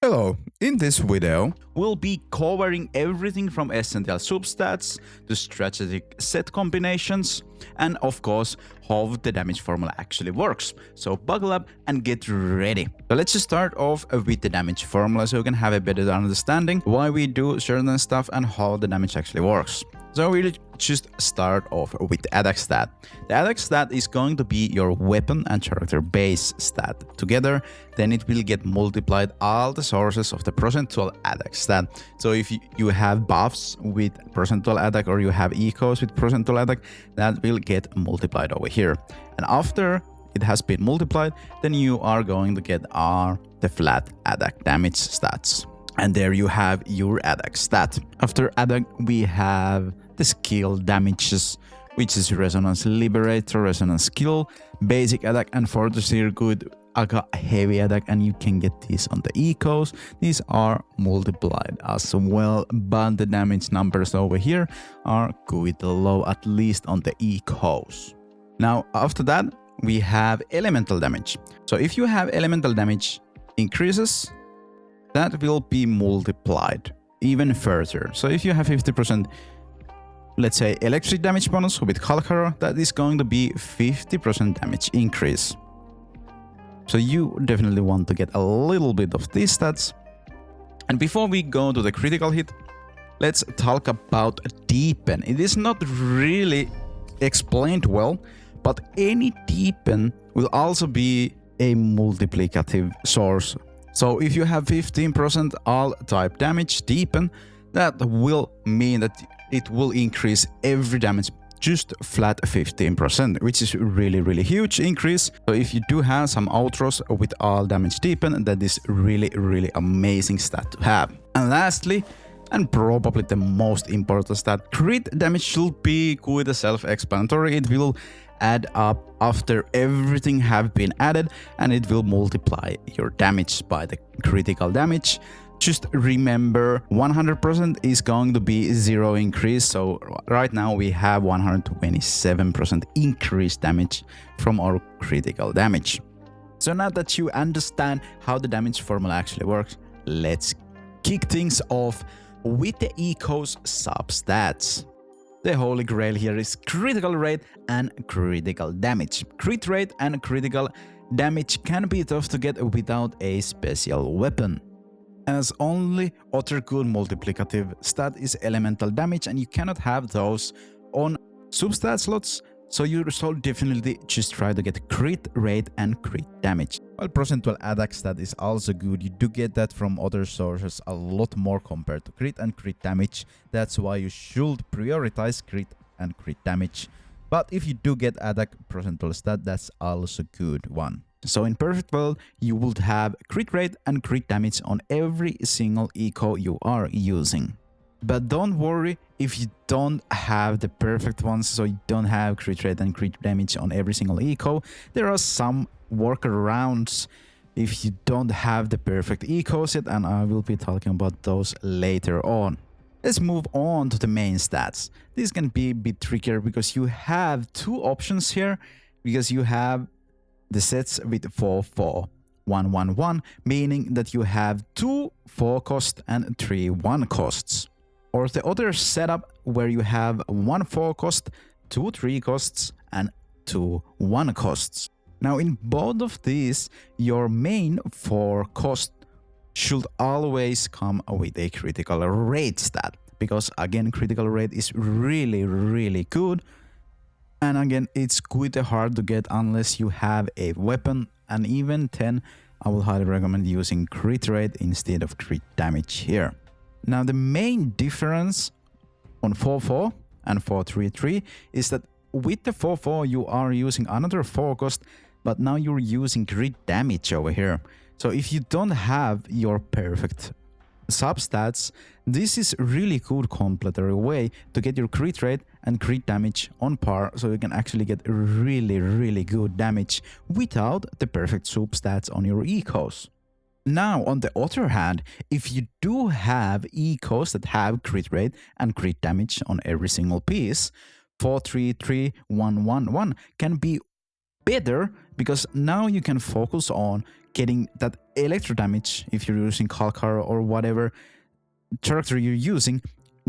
Hello, in this video, We'll be covering everything from essential substats to strategic set combinations and of course how the damage formula actually works. So buckle up and get ready. So let's just start off with the damage formula so you can have a better understanding why we do certain stuff and how the damage actually works. So we'll just start off with the attack stat. The attack stat is going to be your weapon and character base stat. Together, then it will get multiplied all the sources of the percentual attack stat. So if you have buffs with percentual attack or you have ecos with percentual attack, that will get multiplied over here. And after it has been multiplied, then you are going to get the flat attack damage stats. And there you have your attack stat. After attack, we have the skill damages, which is Resonance Liberator, Resonance Skill, Basic Attack, and for the Circuit, Heavy Attack, and you can get these on the ecos. These are multiplied as well, but the damage numbers over here are quite low, at least on the ecos. Now, after that, we have Elemental Damage. So if you have Elemental Damage increases, that will be multiplied even further. So if you have 50%, let's say electric damage bonus with Halkara, that is going to be 50% damage increase. So you definitely want to get a little bit of these stats. And before we go to the critical hit, let's talk about deepen. It is not really explained well, but any deepen will also be a multiplicative source. So if you have 15% all type damage deepen, that will mean that it will increase every damage just flat 15%, which is really huge increase. So if you do have some outros with all damage deepen, that is really amazing stat to have. And lastly, and probably the most important stat, crit damage should be quite self-explanatory. It will add up after everything have been added, and it will multiply your damage by the critical damage. Just remember 100% is going to be 0 increase. So right now we have 127% increased damage from our critical damage. So now that you understand how the damage formula actually works, let's kick things off with the ecos substats. The holy grail here is critical rate and critical damage. Crit rate and critical damage can be tough to get without a special weapon, as only other good multiplicative stat is elemental damage, and you cannot have those on substat slots, so you should definitely just try to get crit rate and crit damage. While percentual attack stat is also good, you do get that from other sources a lot more compared to crit and crit damage. That's why you should prioritize crit and crit damage. But if you do get attack percentual stat, that's also a good one. So in perfect world, you would have crit rate and crit damage on every single eco you are using. But don't worry if you don't have the perfect ones, so you don't have crit rate and crit damage on every single eco. There are some workarounds if you don't have the perfect eco set, and I will be talking about those later on. Let's move on to the main stats. This can be a bit trickier because you have two options here, because you have the sets with 4-4-1-1-1, meaning that you have 2 4 cost and 3 1 costs. Or the other setup where you have 1 4 cost, 2 3 costs, and 2 1 costs. Now in both of these, your main 4 cost should always come with a critical rate stat, because again, critical rate is really good. And again, it's quite hard to get unless you have a weapon, and even 10, I will highly recommend using crit rate instead of crit damage here. Now the main difference on 4-4 and 4-3-3 is that with the 4-4 you are using another 4 cost, but now you're using crit damage over here. So if you don't have your perfect substats, this is really good complementary way to get your crit rate and crit damage on par, so you can actually get really good damage without the perfect substats on your ecos. Now on the other hand, if you do have ecos that have crit rate and crit damage on every single piece, 4-3-3-1-1-1 can be better, because now you can focus on getting that electro damage if you're using Kalkar or whatever character you're using.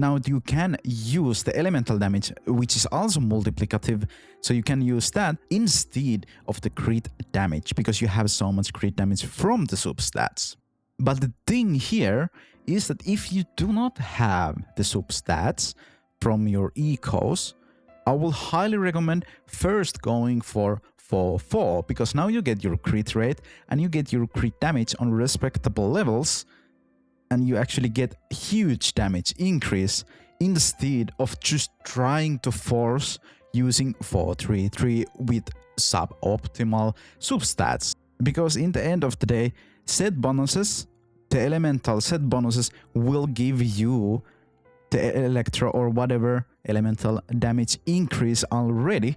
Now you can use the elemental damage, which is also multiplicative, so you can use that instead of the crit damage because you have so much crit damage from the substats. But the thing here is that if you do not have the substats from your ecos, I will highly recommend first going for 4-4 because now you get your crit rate and you get your crit damage on respectable levels, and you actually get huge damage increase instead of just trying to force using 4-3-3 with suboptimal substats. Because in the end of the day, set bonuses, the elemental set bonuses will give you the electro or whatever elemental damage increase already.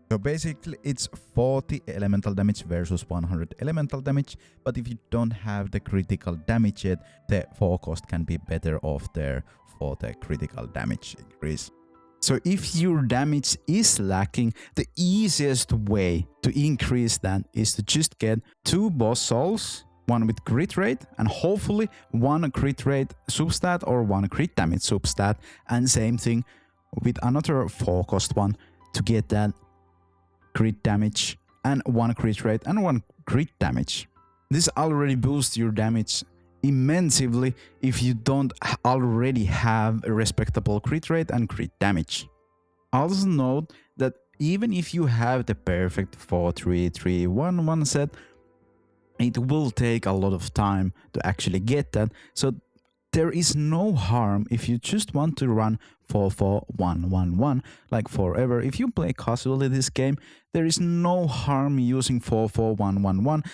So basically it's 40 elemental damage versus 100 elemental damage, but if you don't have the critical damage yet, the 4 cost can be better off there for the critical damage increase. So if your damage is lacking, the easiest way to increase that is to just get 2 boss souls, one with crit rate and hopefully 1 crit rate substat or 1 crit damage substat, and same thing with another 4 cost one to get that crit damage and 1 crit rate and 1 crit damage. This already boosts your damage immensely if you don't already have a respectable crit rate and crit damage. Also note that even if you have the perfect 4-3-3-1-1 set, it will take a lot of time to actually get that, so there is no harm if you just want to run 4-4-1-1-1 like forever. If you play casually this game, there is no harm using 4-4-1-1-1.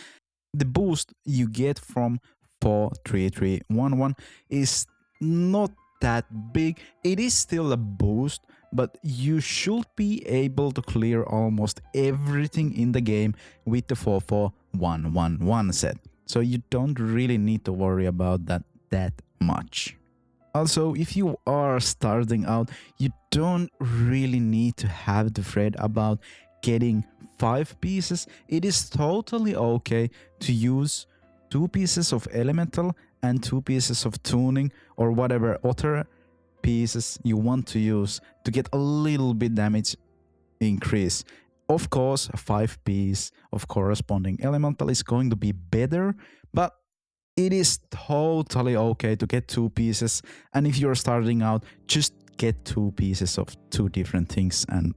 The boost you get from 4-3-3-1-1 is not that big. It is still a boost, but you should be able to clear almost everything in the game with the 4-4-1-1-1 set. So you don't really need to worry about that much. Also, if you are starting out, you don't really need to have the fret about getting 5 pieces. It is totally okay to use 2 pieces of elemental and 2 pieces of tuning or whatever other pieces you want to use to get a little bit damage increase. Of course, 5 piece of corresponding elemental is going to be better, but it is totally okay to get 2 pieces, and if you're starting out, just get 2 pieces of 2 different things and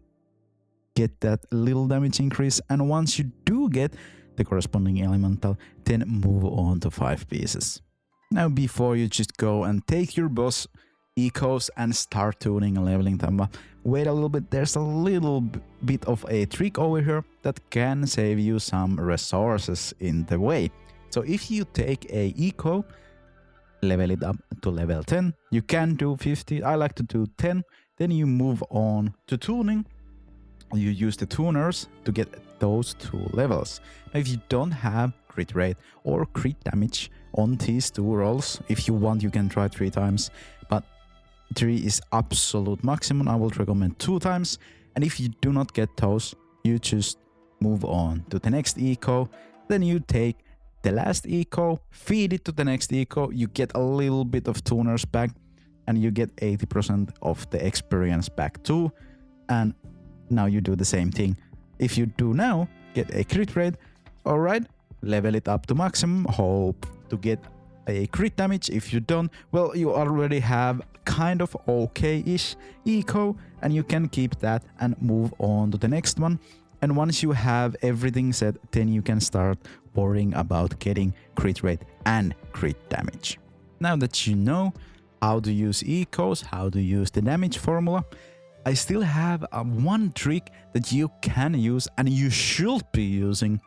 get that little damage increase. And once you do get the corresponding elemental, then move on to 5 pieces. Now, before you just go and take your boss ecos and start tuning and leveling them up, wait a little bit. There's a little bit of a trick over here that can save you some resources in the way. So if you take a eco, level it up to level 10, you can do 50, I like to do 10, then you move on to tuning. You use the tuners to get those 2 levels. Now, if you don't have crit rate or crit damage on these 2 rolls, if you want you can try 3 times, but 3 is absolute maximum. I would recommend 2 times, and if you do not get those, you just move on to the next eco. Then you take the last eco, feed it to the next eco, you get a little bit of tuners back, and you get 80% of the experience back too. And now you do the same thing. If you do now get a crit rate, alright, level it up to maximum, hope to get a crit damage. If you don't, well, you already have kind of okay-ish eco, and you can keep that and move on to the next one. And once you have everything set, then you can start worrying about getting crit rate and crit damage. Now that you know how to use ecos, how to use the damage formula, I still have one trick that you can use and you should be using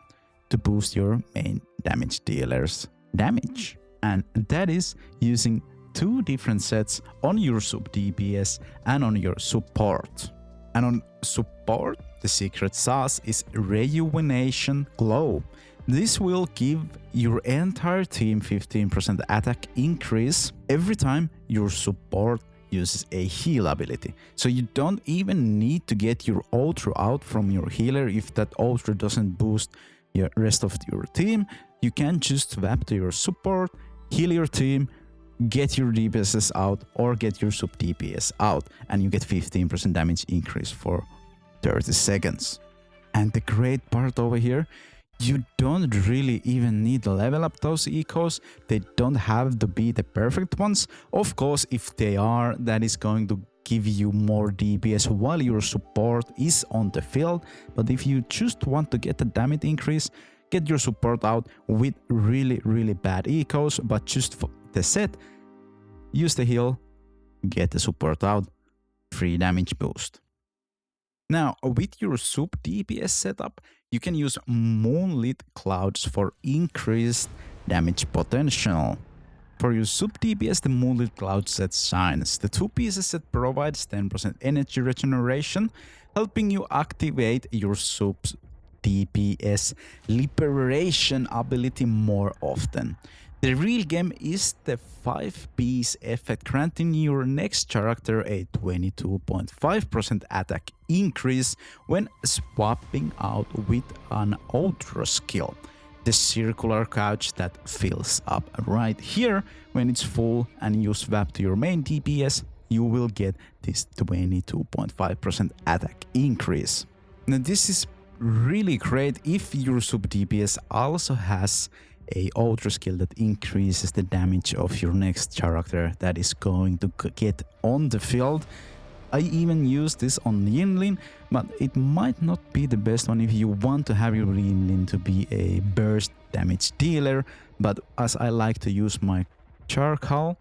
to boost your main damage dealer's damage. And that is using 2 different sets on your sub DPS and on your support. And on support, the secret sauce is Rejuvenation Glow. This will give your entire team 15% attack increase every time your support uses a heal ability. So you don't even need to get your ultra out from your healer if that ultra doesn't boost your rest of your team, you can just swap to your support, heal your team, get your DPSs out or get your sub DPS out, and you get 15% damage increase for 30 seconds. And the great part over here, you don't really even need to level up those ecos. They don't have to be the perfect ones. Of course, if they are, that is going to give you more DPS while your support is on the field. But if you just want to get the damage increase, get your support out with really bad ecos, but just for the set, use the heal, get the support out, free damage boost. Now, with your sub DPS setup, you can use Moonlit Clouds for increased damage potential. For your sub DPS, the Moonlit Cloud set shines. The 2-piece set provides 10% energy regeneration, helping you activate your sub DPS liberation ability more often. The real game is the 5-piece effect, granting your next character a 22.5% attack increase when swapping out with an Ultra skill. The circular couch that fills up right here when it's full and you swap to your main DPS, you will get this 22.5% attack increase. Now this is really great if your sub DPS also has a ultra skill that increases the damage of your next character that is going to get on the field. I even use this on Yinlin, but it might not be the best one if you want to have your Yinlin to be a burst damage dealer. But as I like to use my Charcoal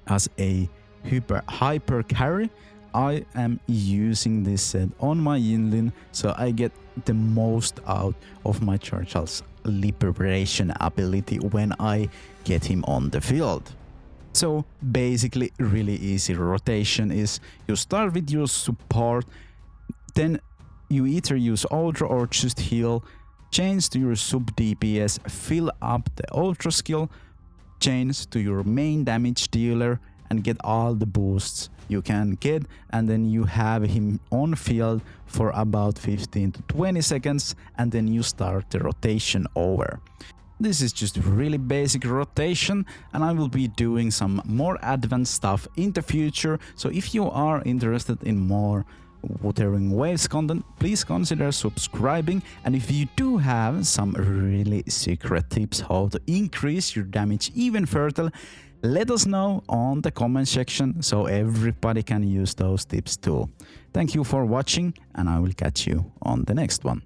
as a hyper carry, I am using this set on my Yinlin, so I get the most out of my Charcoal's liberation ability when I get him on the field. So basically really easy rotation is you start with your support, then you either use ultra or just heal, change to your sub DPS, fill up the ultra skill, change to your main damage dealer and get all the boosts you can get, and then you have him on field for about 15 to 20 seconds and then you start the rotation over. This is just really basic rotation and I will be doing some more advanced stuff in the future, so if you are interested in more Wuthering Waves content, please consider subscribing, and if you do have some really secret tips how to increase your damage even further, let us know on the comment section so everybody can use those tips too. Thank you for watching and I will catch you on the next one.